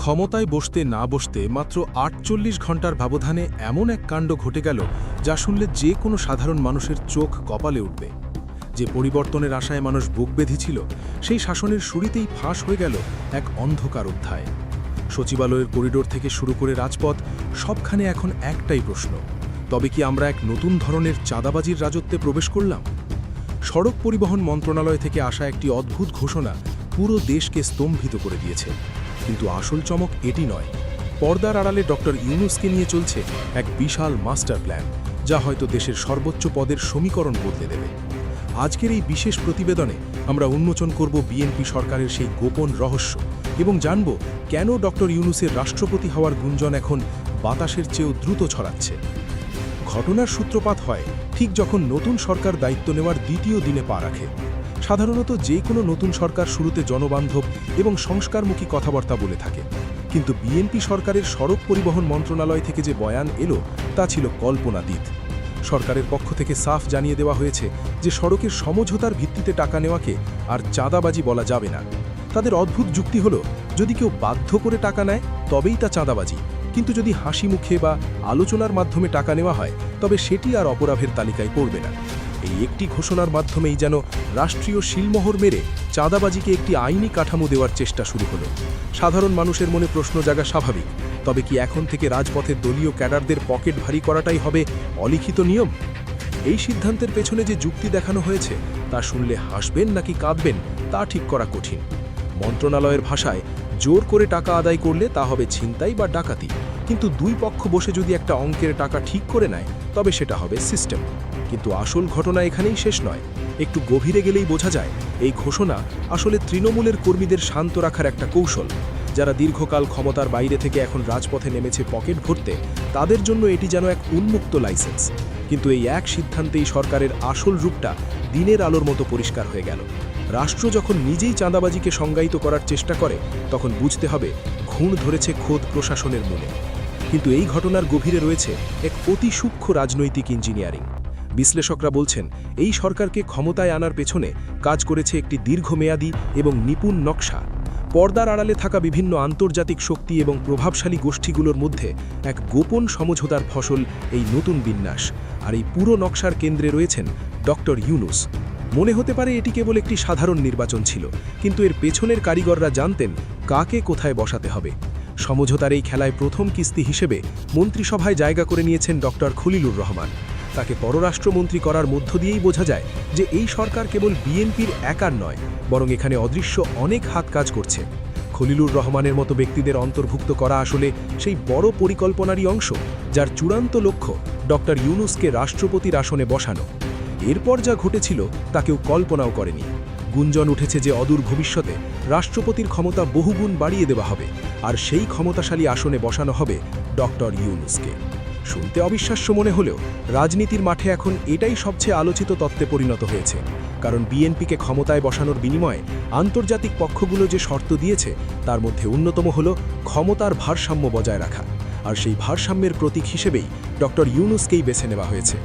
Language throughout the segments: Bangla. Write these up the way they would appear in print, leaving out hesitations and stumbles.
ক্ষমতায় বসতে না বসতে মাত্র ৪৮ ঘণ্টার ব্যবধানে এমন এক কাণ্ড ঘটে গেল যা শুনলে যে কোনো সাধারণ মানুষের চোখ কপালে উঠবে। যে পরিবর্তনের আশায় মানুষ বুক বেঁধেছিল সেই শাসনের শুরুতেই ফাঁস হয়ে গেল এক অন্ধকার অধ্যায়। সচিবালয়ের করিডোর থেকে শুরু করে রাজপথ সবখানে এখন একটাই প্রশ্ন, তবে কি আমরা এক নতুন ধরনের চাঁদাবাজির রাজত্বে প্রবেশ করলাম? সড়ক পরিবহন মন্ত্রণালয় থেকে আসা একটি অদ্ভুত ঘোষণা পুরো দেশকে স্তম্ভিত করে দিয়েছে। কিন্তু আসল চমক এটি নয়, পর্দার আড়ালে ডক্টর ইউনূসকে নিয়ে চলছে এক বিশাল মাস্টার প্ল্যান, যা হয়তো দেশের সর্বোচ্চ পদের সমীকরণ বদলে দেবে। আজকের এই বিশেষ প্রতিবেদনে আমরা উন্মোচন করব বিএনপি সরকারের সেই গোপন রহস্য এবং জানব কেন ডক্টর ইউনূসের রাষ্ট্রপতি হওয়ার গুঞ্জন এখন বাতাসের চেয়েও দ্রুত ছড়াচ্ছে। ঘটনার সূত্রপাত হয় ঠিক যখন নতুন সরকার দায়িত্ব নেওয়ার দ্বিতীয় দিনে পা রাখে। সাধারণত যে কোনো নতুন সরকার শুরুতে জনবান্ধব এবং সংস্কারমুখী কথাবার্তা বলে থাকে, কিন্তু বিএনপি সরকারের সড়ক পরিবহন মন্ত্রণালয় থেকে যে বয়ান এলো তা ছিল কল্পনাতীত। সরকারের পক্ষ থেকে সাফ জানিয়ে দেওয়া হয়েছে যে সড়কের সমঝোতার ভিত্তিতে টাকা নেওয়াকে আর চাঁদাবাজি বলা যাবে না। তাদের অদ্ভুত যুক্তি হলো, যদি কেউ বাধ্য করে টাকা নেয় তবেই তা চাঁদাবাজি, কিন্তু যদি হাসি মুখে বা আলোচনার মাধ্যমে টাকা নেওয়া হয় তবে সেটি আর অপরাধের তালিকায় পড়বে না। এই একটি ঘোষণার মাধ্যমেই যেন রাষ্ট্রীয় শিলমোহর মেরে চাঁদাবাজিকে একটি আইনি কাঠামো দেওয়ার চেষ্টা শুরু হলো। সাধারণ মানুষের মনে প্রশ্ন জাগা স্বাভাবিক, তবে কি এখন থেকে রাজপথের দলীয় ক্যাডারদের পকেট ভারী করাটাই হবে অলিখিত নিয়ম? এই সিদ্ধান্তের পেছনে যে যুক্তি দেখানো হয়েছে তা শুনলে হাসবেন নাকি কাঁদবেন তা ঠিক করা কঠিন। মন্ত্রণালয়ের ভাষায় জোর করে টাকা আদায় করলে তা হবে ছিনতাই বা ডাকাতি, কিন্তু দুই পক্ষ বসে যদি একটা অঙ্কের টাকা ঠিক করে নেয় তবে সেটা হবে সিস্টেম। কিন্তু আসল ঘটনা এখানেই শেষ নয়। একটু গভীরে গেলেই বোঝা যায় এই ঘোষণা আসলে তৃণমূলের কর্মীদের শান্ত রাখার একটা কৌশল। যারা দীর্ঘকাল ক্ষমতার বাইরে থেকে এখন রাজপথে নেমেছে পকেট ভরতে, তাদের জন্য এটি যেন এক উন্মুক্ত লাইসেন্স। কিন্তু এই এক সিদ্ধান্তেই সরকারের আসল রূপটা দিনের আলোর মতো পরিষ্কার হয়ে গেল। রাষ্ট্র যখন নিজেই চাঁদাবাজিকে সংজ্ঞায়িত করার চেষ্টা করে তখন বুঝতে হবে ঘুণ ধরেছে খোদ প্রশাসনের মনে। কিন্তু এই ঘটনার গভীরে রয়েছে এক অতি সূক্ষ্ম রাজনৈতিক ইঞ্জিনিয়ারিং। বিশ্লেষকরা বলছেন এই সরকারকে ক্ষমতায় আনার পেছনে কাজ করেছে একটি দীর্ঘমেয়াদী এবং নিপুণ নকশা। পর্দার আড়ালে থাকা বিভিন্ন আন্তর্জাতিক শক্তি এবং প্রভাবশালী গোষ্ঠীগুলোর মধ্যে এক গোপন সমঝোতার ফসল এই নতুন বিন্যাস। আর এই পুরো নকশার কেন্দ্রে রয়েছেন ডক্টর ইউনূস। মনে হতে পারে এটি কেবল একটি সাধারণ নির্বাচন ছিল, কিন্তু এর পেছনের কারিগররা জানতেন কাকে কোথায় বসাতে হবে। সমঝোতার এই খেলায় প্রথম কিস্তি হিসেবে মন্ত্রিসভায় জায়গা করে নিয়েছেন ডক্টর খলিলুর রহমান। তাকে পররাষ্ট্রমন্ত্রী করার মধ্য দিয়েই বোঝা যায় যে এই সরকার কেবল বিএনপির একার নয়, বরং এখানে অদৃশ্য অনেক হাত কাজ করছে। খলিলুর রহমানের মতো ব্যক্তিদের অন্তর্ভুক্ত করা আসলে সেই বড় পরিকল্পনারই অংশ, যার চূড়ান্ত লক্ষ্য ডক্টর ইউনূসকে রাষ্ট্রপতির আসনে বসানো। এরপর যা ঘটেছিল তা কেউ কল্পনাও করেনি। গুঞ্জন উঠেছে যে অদূর ভবিষ্যতে রাষ্ট্রপতির ক্ষমতা বহুগুণ বাড়িয়ে দেওয়া হবে, আর সেই ক্ষমতাশালী আসনে বসানো হবে ডক্টর ইউনূসকে। শুনতে অবিশ্বাস্য মনে হলেও রাজনীতির মাঠে এখন এটাই সবচেয়ে আলোচিত তত্ত্বে পরিণত হয়েছে। কারণ বিএনপিকে ক্ষমতায় বসানোর বিনিময়ে আন্তর্জাতিক পক্ষগুলো যে শর্ত দিয়েছে তার মধ্যে অন্যতম হল ক্ষমতার ভারসাম্য বজায় রাখা। আর সেই ভারসাম্যের প্রতীক হিসেবেই ডক্টর ইউনূসকেই বেছে নেওয়া হয়েছে।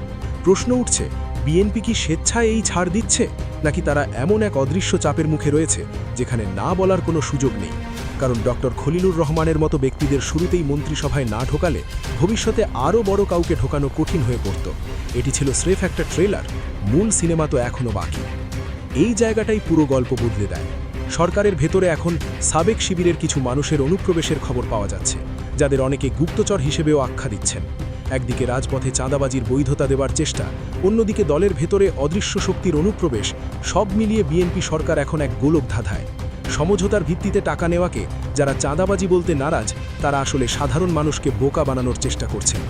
প্রশ্ন উঠছে, বিএনপি কি স্বেচ্ছায় এই ছাড় দিচ্ছে, নাকি তারা এমন এক অদৃশ্য চাপের মুখে রয়েছে যেখানে না বলার কোনো সুযোগ নেই? কারণ ডক্টর খলিলুর রহমানের মতো ব্যক্তিদের শুরুতেই মন্ত্রিসভায় না ঢোকালে ভবিষ্যতে আরও বড় কাউকে ঢোকানো কঠিন হয়ে পড়ত। এটি ছিল স্রেফ একটা ট্রেলার, মূল সিনেমা তো এখনও বাকি। এই জায়গাটাই পুরো গল্প বদলে দেয়। সরকারের ভেতরে এখন সাবেক শিবিরের কিছু মানুষের অনুপ্রবেশের খবর পাওয়া যাচ্ছে, যাদের অনেকে গুপ্তচর হিসেবেও আখ্যা দিচ্ছেন। একদিকে রাজপথে চাঁদাবাজির বৈধতা দেওয়ার চেষ্টা, অন্যদিকে দলের ভেতরে অদৃশ্য শক্তির অনুপ্রবেশ, সব মিলিয়ে বিএনপি সরকার এখন এক গোলক ধাঁধায়। সমঝোতার ভিত্তিতে টাকা নেওয়াকে যারা চাঁদাবাজি বলতে নারাজ, তারা আসলে সাধারণ মানুষকে বোকা বানানোর চেষ্টা করছেন।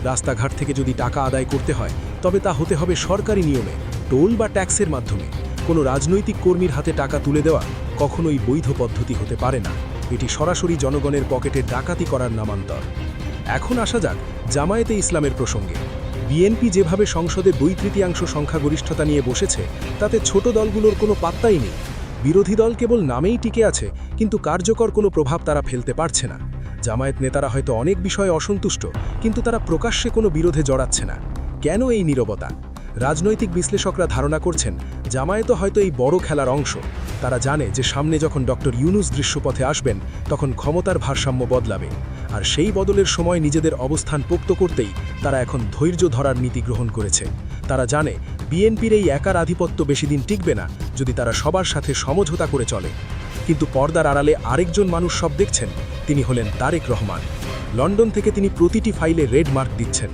রাস্তাঘাট থেকে যদি টাকা আদায় করতে হয় তবে তা হতে হবে সরকারি নিয়মে, টোল বা ট্যাক্সের মাধ্যমে। কোনো রাজনৈতিক কর্মীর হাতে টাকা তুলে দেওয়া কখনোই বৈধ পদ্ধতি হতে পারে না। এটি সরাসরি জনগণের পকেটে ডাকাতি করার নামান্তর। এখন আসা যাক জামায়াতে ইসলামের প্রসঙ্গে। বিএনপি যেভাবে সংসদে 2/3 সংখ্যাগরিষ্ঠতা নিয়ে বসেছে, তাতে ছোট দলগুলোর কোনো পাত্তাই নেই। বিরোধী দল কেবল নামেই টিকে আছে, কিন্তু কার্যকর কোনো প্রভাব তারা ফেলতে পারছে না। জামায়াত নেতারা হয়তো অনেক বিষয়ে অসন্তুষ্ট, কিন্তু তারা প্রকাশ্যে কোনো বিরোধে জড়াচ্ছে না। কেন এই নীরবতা? রাজনৈতিক বিশ্লেষকরা ধারণা করছেন জামায়াত হয়তো এই বড় খেলার অংশ। তারা জানে যে সামনে যখন ডক্টর ইউনূস দৃশ্যপথে আসবেন তখন ক্ষমতার ভারসাম্য বদলাবে, আর সেই বদলের সময় নিজেদের অবস্থান পোক্ত করতেই তারা এখন ধৈর্য ধরার নীতি গ্রহণ করেছে। তারা জানে বিএনপির এই একার আধিপত্য বেশিদিন টিকবে না যদি তারা সবার সাথে সমঝোতা করে চলে। কিন্তু পর্দার আড়ালে আরেকজন মানুষ সব দেখছেন, তিনি হলেন তারেক রহমান। লন্ডন থেকে তিনি প্রতিটি ফাইলে রেড মার্ক দিচ্ছেন।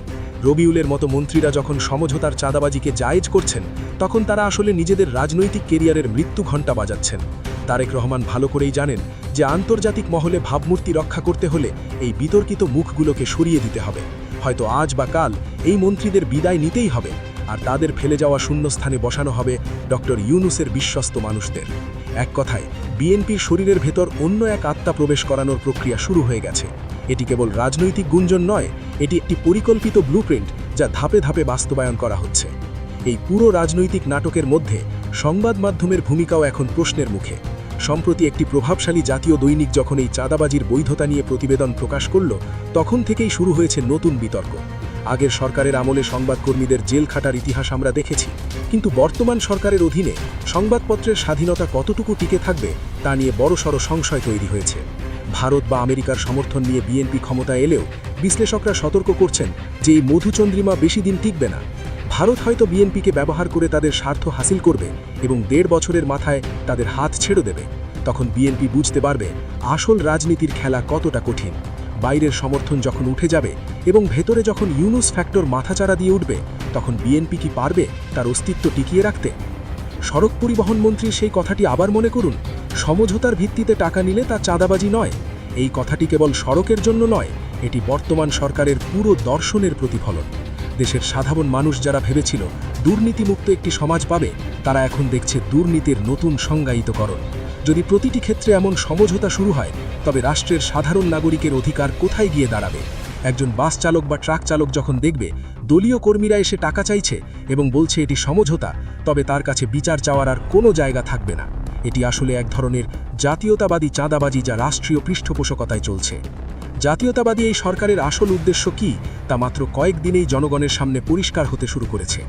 রবিউলের মতো মন্ত্রীরা যখন সমঝোতার চাঁদাবাজিকে জায়েজ করছেন, তখন তারা আসলে নিজেদের রাজনৈতিক কেরিয়ারের মৃত্যু ঘণ্টা বাজাচ্ছেন। তারেক রহমান ভালো করেই জানেন যে আন্তর্জাতিক মহলে ভাবমূর্তি রক্ষা করতে হলে এই বিতর্কিত মুখগুলোকে সরিয়ে দিতে হবে। হয়তো আজ বা কাল এই মন্ত্রীদের বিদায় নিতেই হবে, আর তাদের ফেলে যাওয়া শূন্যস্থানে বসানো হবে ডক্টর ইউনূসের বিশ্বস্ত মানুষদের। এক কথায় বিএনপির শরীরের ভেতর অন্য এক আত্মা প্রবেশ করানোর প্রক্রিয়া শুরু হয়ে গেছে। এটি কেবল রাজনৈতিক গুঞ্জন নয়, এটি একটি পরিকল্পিত ব্লুপ্রিন্ট যা ধাপে ধাপে বাস্তবায়ন করা হচ্ছে। এই পুরো রাজনৈতিক নাটকের মধ্যে সংবাদ মাধ্যমের ভূমিকাও এখন প্রশ্নের মুখে। সম্প্রতি একটি প্রভাবশালী জাতীয় দৈনিক যখন এই চাঁদাবাজির বৈধতা নিয়ে প্রতিবেদন প্রকাশ করল, তখন থেকেই শুরু হয়েছে নতুন বিতর্ক। আগের সরকারের আমলে সংবাদকর্মীদের জেল খাটার ইতিহাস আমরা দেখেছি, কিন্তু বর্তমান সরকারের অধীনে সংবাদপত্রের স্বাধীনতা কতটুকু টিকে থাকবে তা নিয়ে বড়সড় সংশয় তৈরি হয়েছে। ভারত বা আমেরিকার সমর্থন নিয়ে বিএনপি ক্ষমতায় এলেও বিশ্লেষকরা সতর্ক করছেন যে এই মধুচন্দ্রিমা বেশি দিন টিকবে না। ভারত হয়তো বিএনপিকে ব্যবহার করে তাদের স্বার্থ হাসিল করবে এবং ১.৫ বছরের মাথায় তাদের হাত ছেড়ে দেবে। তখন বিএনপি বুঝতে পারবে আসল রাজনীতির খেলা কতটা কঠিন। বাইরের সমর্থন যখন উঠে যাবে এবং ভেতরে যখন ইউনূস ফ্যাক্টর মাথাচাড়া দিয়ে উঠবে, তখন বিএনপি কি পারবে তার অস্তিত্ব টিকিয়ে রাখতে? সড়ক পরিবহন মন্ত্রীর সেই কথাটি আবার মনে করুন, সমঝোতার ভিত্তিতে টাকা নিলে তা চাঁদাবাজি নয়। এই কথাটি কেবল সড়কের জন্য নয়, এটি বর্তমান সরকারের পুরো দর্শনের প্রতিফলন। দেশের সাধারণ মানুষ যারা ভেবেছিল দুর্নীতিমুক্ত একটি সমাজ পাবে, তারা এখন দেখছে দুর্নীতির নতুন সংজ্ঞায়িতকরণ। যদি প্রতিটি ক্ষেত্রে এমন সমঝোতা শুরু হয়, তবে রাষ্ট্রের সাধারণ নাগরিকের অধিকার কোথায় গিয়ে দাঁড়াবে? একজন বাস চালক বা ট্রাক চালক যখন দেখবে দলীয় কর্মীরা এসে টাকা চাইছে এবং বলছে এটি সমঝোতা, তবে তার কাছে বিচার চাওয়ার আর কোনো জায়গা থাকবে না। এটি আসলে এক ধরনের জাতীয়তাবাদী চাঁদাবাজি যা রাষ্ট্রীয় পৃষ্ঠপোষকতায় চলছে। জাতীয়তাবাদী এই সরকারের আসল উদ্দেশ্য কী তা মাত্র কয়েকদিনেই জনগণের সামনে পরিষ্কার হতে শুরু করেছে।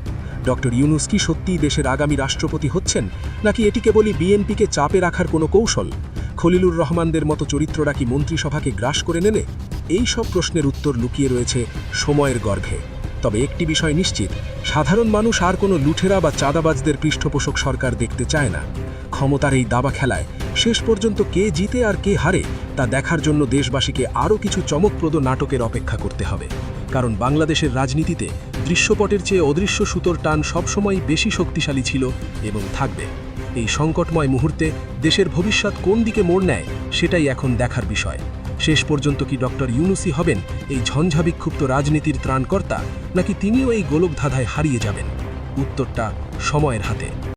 ডক্টর ইউনূস কি সত্যিই দেশের আগামী রাষ্ট্রপতি হচ্ছেন, নাকি এটি কেবলই বিএনপিকে চাপে রাখার কোনো কৌশল? খলিলুর রহমানদের মতো চরিত্ররা কি মন্ত্রিসভাকে গ্রাস করে নেবে? এই সব প্রশ্নের উত্তর লুকিয়ে রয়েছে সময়ের গর্ভে। তবে একটি বিষয় নিশ্চিত, সাধারণ মানুষ আর কোনো লুঠেরা বা চাঁদাবাজদের পৃষ্ঠপোষক সরকার দেখতে চায় না। ক্ষমতার এই দাবা খেলায় শেষ পর্যন্ত কে জিতে আর কে হারে তা দেখার জন্য দেশবাসীকে আরও কিছু চমকপ্রদ নাটকের অপেক্ষা করতে হবে। কারণ বাংলাদেশের রাজনীতিতে দৃশ্যপটের চেয়ে অদৃশ্য সুতোর টান সবসময়ই বেশি শক্তিশালী ছিল এবং থাকবে। এই সংকটময় মুহূর্তে দেশের ভবিষ্যৎ কোন দিকে মোড় নেয় সেটাই এখন দেখার বিষয়। শেষ পর্যন্ত কি ডক্টর ইউনূসই হবেন এই ঝঞ্ঝাবিক্ষুব্ধ রাজনীতির ত্রাণকর্তা, নাকি তিনিও এই গোলকধাঁধায় হারিয়ে যাবেন? উত্তরটা সময়ের হাতে।